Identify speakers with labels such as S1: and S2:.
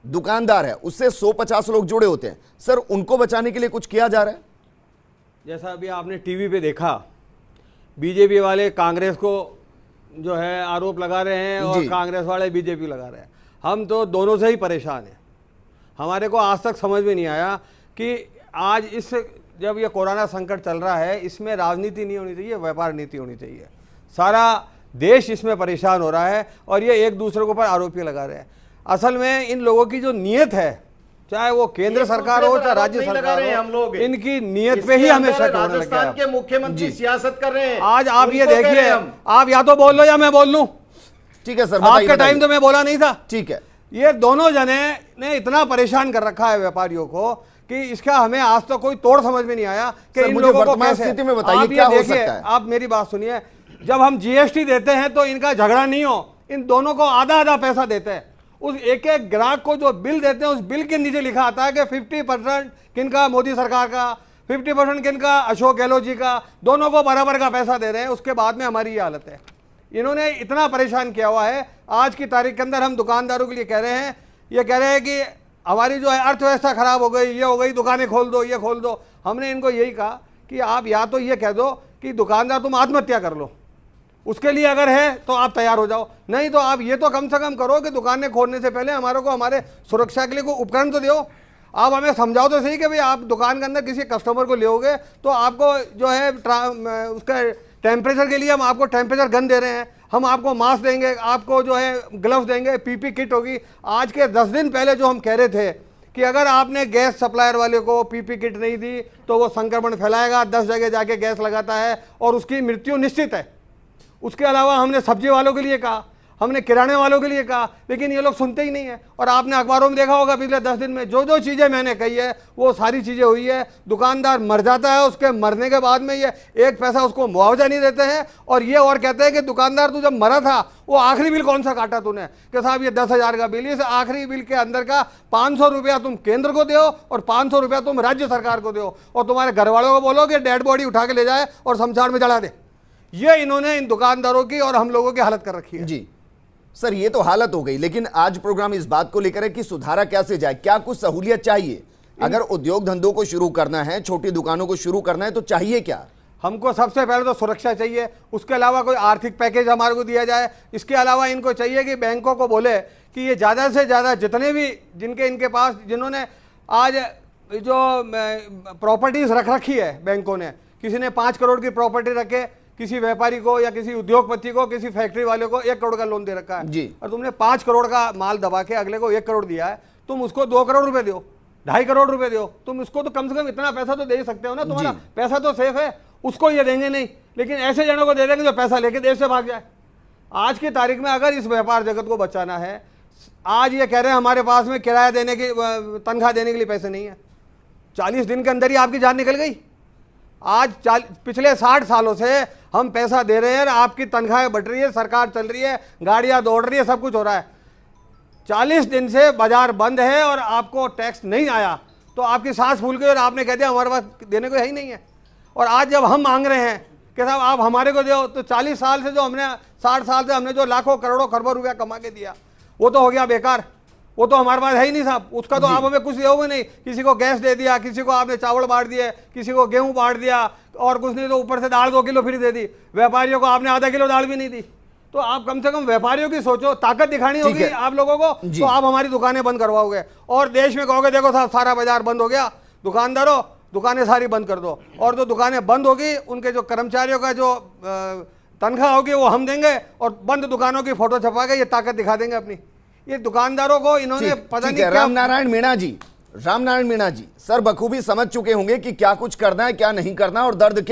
S1: दुकानदार है, उससे 150 लोग जुड़े होते हैं। सर, उनको बचाने के लिए कुछ किया जा रहा है?
S2: जैसा अभी आपने टीवी पे देखा, बीजेपी वाले कांग्रेस को जो है आरोप लगा रहे हैं और कांग्रेस वाले बीजेपी लगा रहे हैं। हम तो दोनों से ही परेशान हैं। हमारे को आज तक समझ में नहीं आया कि आज जब ये कोरोना संकट चल रहा है, इसमें राजनीति नहीं होनी चाहिए, व्यापार नीति होनी चाहिए। सारा देश इसमें परेशान हो रहा है और ये एक दूसरे के ऊपर आरोप लगा रहे हैं। असल में इन लोगों की जो नीयत है, चाहे वो केंद्र सरकार हो चाहे राज्य सरकार हो, हम लोग इनकी नीयत पे ही हमें शक होने लग गया।
S3: राजस्थान के मुख्यमंत्री सियासत कर रहे हैं।
S2: आज आप ये देखिए, आप या तो बोल लो या मैं बोल लूं।
S1: ठीक है सर,
S2: आपका टाइम तो मैं बोला नहीं था।
S1: ठीक है।
S2: ये दोनों जने ने इतना परेशान कर रखा है व्यापारियों को कि इसका हमें आज तक कोई तोड़ समझ में नहीं आया कि इन लोगों को कैसे।
S1: स्थिति में बताइए क्या हो सकता है।
S2: आप मेरी बात सुनिए, जब हम जीएसटी देते हैं तो इनका झगड़ा नहीं हो, इन दोनों को आधा आधा पैसा देते हैं। उस एक एक ग्राहक को जो बिल देते हैं, उस बिल के नीचे लिखा आता है कि 50% किनका मोदी सरकार का, 50% किनका अशोक गहलोत जी का, दोनों को बराबर का पैसा दे रहे हैं। उसके बाद में हमारी ये हालत है। इन्होंने इतना परेशान किया हुआ है। आज की तारीख के अंदर हम दुकानदारों के लिए कह रहे हैं, ये कह रहे हैं कि हमारी जो है अर्थव्यवस्था खराब हो गई, ये हो गई, दुकानें खोल दो, ये खोल दो। हमने इनको यही कहा कि आप या तो ये कह दो कि दुकानदार तुम आत्महत्या कर लो, उसके लिए अगर है तो आप तैयार हो जाओ, नहीं तो आप ये तो कम से कम करो कि दुकानें खोलने से पहले हमारे सुरक्षा के लिए कोई उपकरण तो दो। आप हमें समझाओ तो सही कि भाई आप दुकान के अंदर किसी कस्टमर को लोगे तो आपको जो है उसका टेम्परेचर के लिए हम आपको टेम्परेचर गन दे रहे हैं, हम आपको मास्क देंगे, आपको जो है ग्लव्स देंगे, पीपी किट होगी। आज के 10 दिन पहले जो हम कह रहे थे कि अगर आपने गैस सप्लायर वाले को पीपी किट नहीं दी तो वो संक्रमण फैलाएगा, 10 जगह जाके गैस लगाता है और उसकी मृत्यु निश्चित है। उसके अलावा हमने सब्जी वालों के लिए कहा, हमने किराने वालों के लिए कहा, लेकिन ये लोग सुनते ही नहीं है। और आपने अखबारों में देखा होगा पिछले 10 दिन में जो जो चीज़ें मैंने कही है वो सारी चीज़ें हुई है। दुकानदार मर जाता है, उसके मरने के बाद में ये एक पैसा उसको मुआवजा नहीं देते हैं और ये और कहते हैं कि दुकानदार तू जब मरा था वो आखिरी बिल कौन सा काटा तूने, कि साहब ये 10,000 का बिल, इस आखिरी बिल के अंदर का 500 रुपया तुम केंद्र को दो और 500 रुपया तुम राज्य सरकार को दो और तुम्हारे घर वालों को बोलो कि डेड बॉडी उठा के ले जाए और शमशान में जला दे। ये इन्होंने इन दुकानदारों की और हम लोगों की हालत कर रखी है।
S1: जी सर, ये तो हालत हो गई, लेकिन आज प्रोग्राम इस बात को लेकर है कि सुधारा कैसे जाए, क्या कुछ सहूलियत चाहिए? अगर उद्योग धंधों को शुरू करना है, छोटी दुकानों को शुरू करना है तो चाहिए क्या?
S2: हमको सबसे पहले तो सुरक्षा चाहिए, उसके अलावा कोई आर्थिक पैकेज हमारे को दिया जाए। इसके अलावा इनको चाहिए कि बैंकों को बोले कि ये ज़्यादा से ज़्यादा जितने भी जिनके इनके पास जिन्होंने आज जो प्रॉपर्टीज़ रख रखी है बैंकों ने, किसी ने 5 करोड़ की प्रॉपर्टी रखे, किसी व्यापारी को या किसी उद्योगपति को, किसी फैक्ट्री वाले को 1 करोड़ का लोन दे रखा है
S1: जी,
S2: और तुमने 5 करोड़ का माल दबा के अगले को 1 करोड़ दिया है, तुम उसको 2 करोड़ रुपए दो, 2.5 करोड़ रुपए दो, तुम उसको तो कम से कम इतना पैसा तो दे ही सकते हो ना, तुम्हारा पैसा तो सेफ है। उसको ये देंगे नहीं, लेकिन ऐसे जनों को दे देंगे जो पैसा लेके देश से भाग जाए। आज की तारीख में अगर इस व्यापार जगत को बचाना है, आज ये कह रहे हैं हमारे पास में किराया देने की, तनख्वाह देने के लिए पैसे नहीं है। 40 दिन के अंदर ही आपकी जान निकल गई। आज पिछले 60 सालों से हम पैसा दे रहे हैं, आपकी तनख्वाहें बढ़ रही है, सरकार चल रही है, गाड़ियां दौड़ रही है, सब कुछ हो रहा है। 40 दिन से बाजार बंद है और आपको टैक्स नहीं आया तो आपकी सांस फूल गई और आपने कह दिया हमारे पास देने को है ही नहीं है। और आज जब हम मांग रहे हैं कि साहब आप हमारे को दो, तो 40 साल से जो हमने 60 साल से हमने जो लाखों करोड़ों खरबों रुपया कमा के दिया वो तो हो गया बेकार, वो तो हमारे पास है ही नहीं साहब। उसका तो आप हमें कुछ दोगे नहीं। किसी को गैस दे दिया, किसी को आपने चावल बांट दिए, किसी को गेहूं बांट दिया और कुछ नहीं तो ऊपर से दाल 2 किलो फ्री दे दी। व्यापारियों को आपने आधा किलो दाल भी नहीं दी। तो आप कम से कम व्यापारियों की सोचो, ताकत दिखानी होगी आप लोगों को, तो आप हमारी दुकानें बंद करवाओगे और देश में कहोगे देखो साहब सारा बाजार बंद हो गया, दुकानदारों दुकानें सारी बंद कर दो। और जो दुकानें बंद होगी उनके जो कर्मचारियों का जो तनख्वाह होगी वो हम देंगे और बंद दुकानों की फोटो छपा के ये ताकत दिखा देंगे अपनी। ये दुकानदारों को इन्होंने पता नहीं क्या।
S1: रामनारायण मीणा जी सर बखूबी समझ चुके होंगे कि क्या कुछ करना है क्या नहीं करना और दर्द